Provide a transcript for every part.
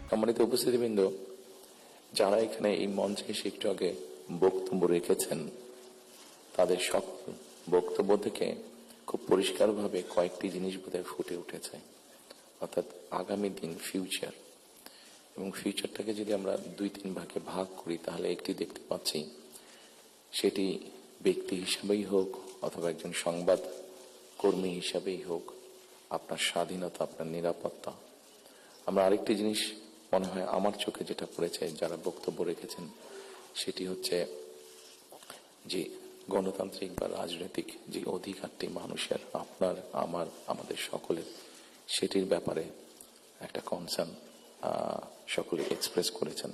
সম্মানিত উপস্থিতিবৃন্দ, যারা এখানে এই মঞ্চে এসে একটু আগে বক্তব্য রেখেছেন, তাদের সকল বক্তব্য থেকে খুব পরিষ্কারভাবে কয়েকটি জিনিস বোধহয় ফুটে উঠেছে, অর্থাৎ আগামী দিন, ফিউচার। এবং ফিউচারটাকে যদি আমরা 2-3 ভাগে ভাগ করি, তাহলে একটি দেখতে পাচ্ছি, সেটি ব্যক্তি হিসাবেই হোক অথবা একজন সংবাদ কর্মী হিসাবেই হোক, আপনার স্বাধীনতা, আপনার নিরাপত্তা। আমরা আরেকটি জিনিস মনে হয় আমার চোখে যেটা পড়েছে যারা বক্তব্য রেখেছেন, সেটি হচ্ছে যে গণতান্ত্রিক বা রাজনৈতিক যে অধিকারটি মানুষের, আপনার, আমার, আমাদের সকলের, সেটির ব্যাপারে একটা কনসার্ন সকলে এক্সপ্রেস করেছেন।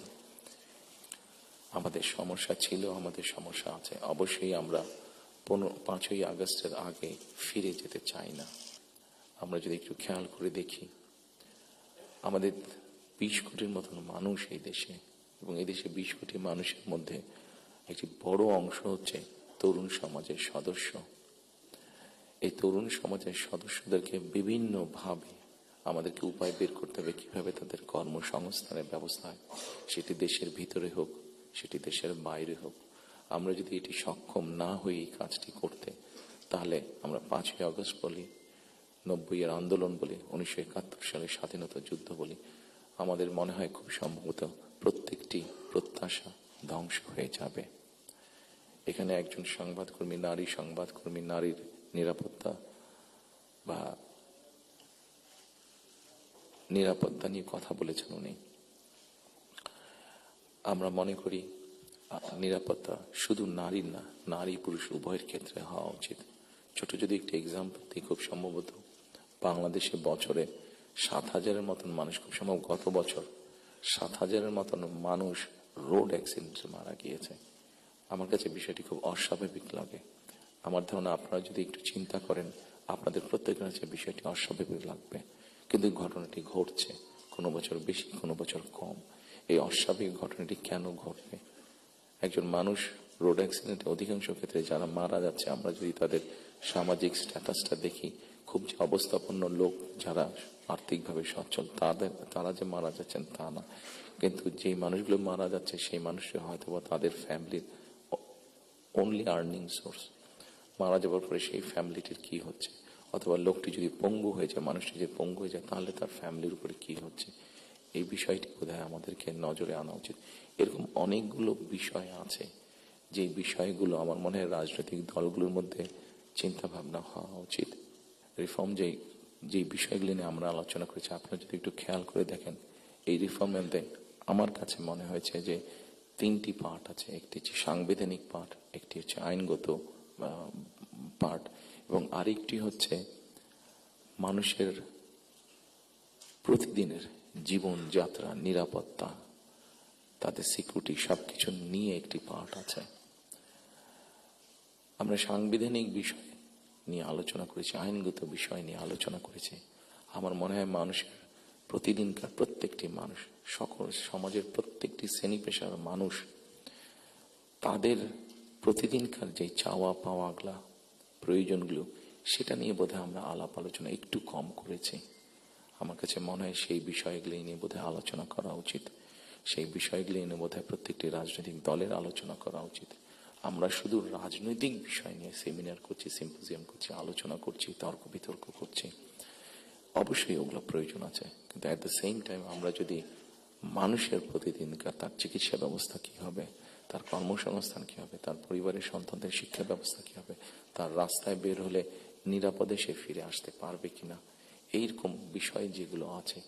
আমাদের সমস্যা ছিল, আমাদের সমস্যা আছে। অবশ্যই আমরা 5ই আগস্টের আগে ফিরে যেতে চাই না। আমরা যদি একটু খেয়াল করে দেখি, আমাদের 20 কোটির মতন মানুষ এই দেশে, এবং এই দেশে 20 কোটি মানুষের মধ্যে একটি বড় অংশ হচ্ছে তরুণ সমাজের সদস্য। এই তরুণ সমাজের সদস্যদেরকে বিভিন্নভাবে আমাদেরকে উপায় বের করতে হবে কিভাবে তাদের কর্মসংস্থানের ব্যবস্থা হয়, সেটি দেশের ভিতরে হোক, সেটি দেশের বাইরে হোক। আমরা যদি এটি সক্ষম না হই এই কাজটি করতে, তাহলে আমরা 5ই আগস্ট বলি, 90-এর আন্দোলন বলি, 1971 সালের স্বাধীনতা যুদ্ধ বলি, আমাদের মনে হয় খুব সম্ভবত প্রত্যেকটি প্রত্যাশা ধ্বংস হয়ে যাবে। এখানে একজন সংবাদকর্মী, নারী সংবাদকর্মী, নারীর নিরাপত্তা বা নিরাপত্তা নিয়ে কথা বলেছেন উনি। আমরা মনে করি নিরাপত্তা শুধু নারীর না, নারী পুরুষ উভয়ের ক্ষেত্রে হওয়া উচিত। ছোট যদি একটি এক্সাম্পল দিই, খুব সম্ভবত বাংলাদেশে বছরে 7,000-এর মতন মানুষ, খুব সম্ভব গত বছর 7,000-এর মতন মানুষ রোড অ্যাক্সিডেন্টে মারা গিয়েছে। আমার কাছে বিষয়টি খুব অস্বাভাবিক লাগে। আমার ধারণা আপনারা যদি একটু চিন্তা করেন, আপনাদের প্রত্যেকের কাছে বিষয়টি অস্বাভাবিক লাগবে, কিন্তু ঘটনাটি ঘটছে, কোনো বছর বেশি, কোনো বছর কম। এই অস্বাভাবিক ঘটনাটি কেন ঘটবে? একজন মানুষ রোড অ্যাক্সিডেন্টে অধিকাংশ ক্ষেত্রে যারা মারা যাচ্ছে, আমরা যদি তাদের সামাজিক স্ট্যাটাসটা দেখি, খুব যে অবস্থাপন্ন লোক, যারা আর্থিকভাবে সচ্ছল, তারা যে মারা যাচ্ছেন তা না, কিন্তু যেই মানুষগুলো মারা যাচ্ছে সেই মানুষরা হয়তো বা তাদের ফ্যামিলির অনলি আর্নিং সোর্স। মারা যাওয়ার পরে সেই ফ্যামিলিটির কি হচ্ছে, অথবা লোকটি যদি পঙ্গু হয়ে যায়, মানুষটি যদি পঙ্গু হয়ে যায়, তাহলে তার ফ্যামিলির উপরে কি হচ্ছে, এই বিষয়টি বোধহয় আমাদেরকে নজরে আনা উচিত। এরকম অনেকগুলো বিষয় আছে, যে বিষয়গুলো আমার মনে হয় রাজনৈতিক দলগুলোর মধ্যে চিন্তা ভাবনা হওয়া উচিত। রিফর্ম যে বিষয়গুলি নিয়ে আমরা আলোচনা করেছি, আপনারা যদি একটু খেয়াল করে দেখেন, এই রিফর্মের মধ্যে আমার কাছে মনে হয়েছে যে 3টি পার্ট আছে। একটি হচ্ছে সাংবিধানিক পার্ট, একটি হচ্ছে আইনগত পার্ট, এবং আরেকটি হচ্ছে মানুষের প্রতিদিনের জীবনযাত্রা, নিরাপত্তা, তাদের সিকিউরিটি, সবকিছু নিয়ে একটি পার্ট আছে। আমরা সাংবিধানিক বিষয় নিয়ে আলোচনা করেছি, আইনগত বিষয় নিয়ে আলোচনা করেছি। আমার মনে হয় মানুষের প্রতিদিনকার প্রত্যেকটি মানুষ, সকল সমাজের প্রত্যেকটি শ্রেণী পেশার মানুষ, তাদের প্রতিদিনকার যে চাওয়া পাওয়াগুলা, প্রয়োজনগুলো, সেটা নিয়ে বোধহয় আমরা আলাপ আলোচনা একটু কম করেছি। আমার কাছে মনে হয় সেই বিষয়গুলি নিয়ে বোধহয় আলোচনা করা উচিত। সেই বিষয়গুলি নিয়ে বোধহয় প্রত্যেকটি রাজনৈতিক দলের আলোচনা করা উচিত। আমরা শুধু রাজনৈতিক বিষয় নিয়ে সেমিনার করছি, সিম্পোজিয়াম করছি, আলোচনা করছি, তর্ক বিতর্ক করছি, অবশ্যই ওগুলো প্রয়োজন আছে, কিন্তু অ্যাট দ্য সেম টাইম আমরা যদি মানুষের প্রতিদিনকার তার চিকিৎসা ব্যবস্থা কি হবে, তার কর্মসংস্থান কি হবে, তার পরিবারের সন্তানদের শিক্ষা ব্যবস্থা কি হবে, তার রাস্তায় বের হলে নিরাপদে সে ফিরে আসতে পারবে কিনা, এইরকম বিষয় যেগুলো আছে,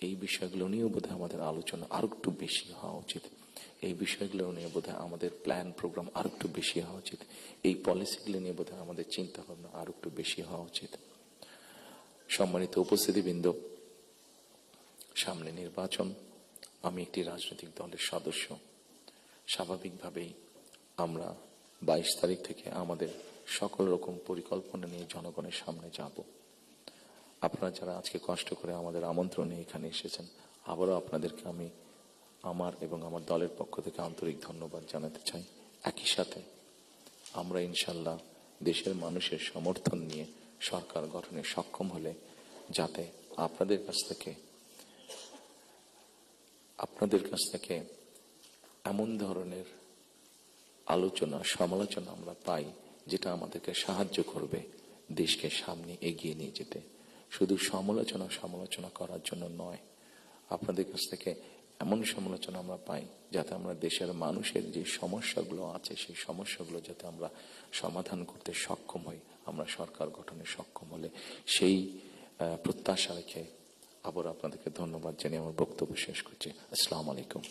এই বিষয়গুলো নিয়েও বোধহয় আমাদের আলোচনা আরো একটু বেশি হওয়া উচিত। এই বিষয়গুলো নিয়ে বোধহয় আমাদের প্ল্যান প্রোগ্রাম আরো একটু বেশি হওয়া উচিত। এই পলিসিগুলো নিয়ে বোধহয় আমাদের চিন্তা ভাবনা আরো একটু বেশি হওয়া উচিত। সম্মানিত উপস্থিতিবৃন্দ, সামনে নির্বাচন। আমি একটি রাজনৈতিক দলের সদস্য। স্বাভাবিকভাবেই আমরা 22 তারিখ থেকে আমাদের সকল রকম পরিকল্পনা নিয়ে জনগণের সামনে যাব। আপনারা যারা আজকে কষ্ট করে আমাদের আমন্ত্রণে এখানে এসেছেন, আবারও আপনাদেরকে আমি আমার এবং আমার দলের পক্ষ থেকে আন্তরিক ধন্যবাদ জানাতে চাই। একই সাথে আমরা ইনশাল্লাহ দেশের মানুষের সমর্থন নিয়ে সরকার গঠনে সক্ষম হলে যাতে আপনাদের কাছ থেকে আপনাদের কাছ থেকে এমন ধরনের আলোচনা সমালোচনা আমরা পাই যেটা আমাদেরকে সাহায্য করবে দেশকে সামনে এগিয়ে নিয়ে যেতে। শুধু সমালোচনা করার জন্য নয়, আপনাদের কাছ থেকে এমন সমালোচনা আমরা পাই যাতে আমরা দেশের মানুষের যে সমস্যাগুলো আছে সেই সমস্যাগুলো যাতে আমরা সমাধান করতে সক্ষম হই, আমরা সরকার গঠনে সক্ষম হলে সেই প্রত্যাশা রেখে আবার আপনাদেরকে ধন্যবাদ জানিয়ে আমার বক্তব্য শেষ করছি। আসসালামু আলাইকুম।